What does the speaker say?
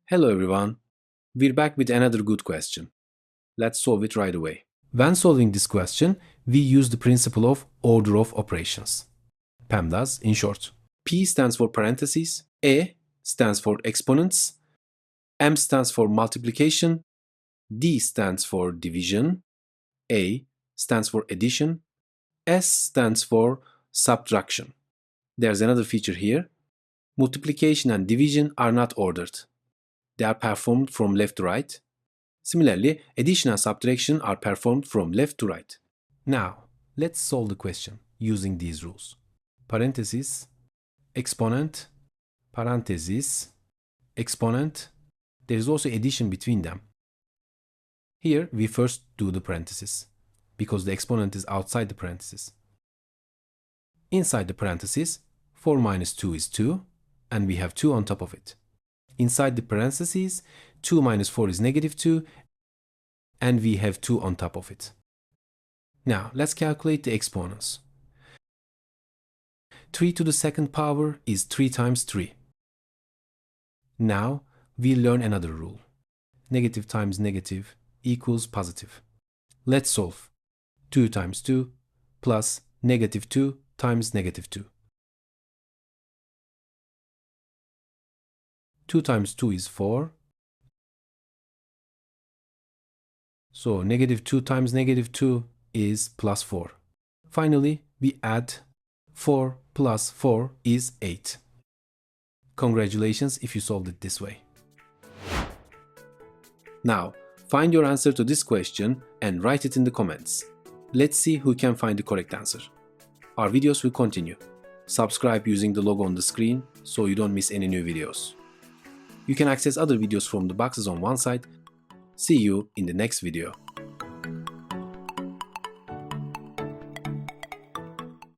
Hello everyone, we're back with another good question. Let's solve it right away. When solving this question, we use the principle of order of operations. PEMDAS in short. P stands for parentheses, E stands for exponents, M stands for multiplication, D stands for division, A stands for addition, S stands for subtraction. There's another feature here. Multiplication and division are not ordered. They are performed from left to right. Similarly, addition and subtraction are performed from left to right. Now, let's solve the question using these rules. Parenthesis, exponent, parenthesis, exponent. There is also addition between them. Here, we first do the parenthesis, because the exponent is outside the parenthesis. Inside the parenthesis, 4 minus 2 is 2, and we have 2 on top of it. Inside the parentheses, 2 minus 4 is negative 2, and we have 2 on top of it. Now, let's calculate the exponents. 3 to the second power is 3 times 3. Now, we learn another rule. Negative times negative equals positive. Let's solve. 2 times 2 plus negative 2 times negative 2. 2 times 2 is 4. So negative 2 times negative 2 is plus 4. Finally, we add 4 plus 4 is 8. Congratulations if you solved it this way. Now, find your answer to this question and write it in the comments. Let's see who can find the correct answer. Our videos will continue. Subscribe using the logo on the screen so you don't miss any new videos. You can access other videos from the boxes on one side. See you in the next video.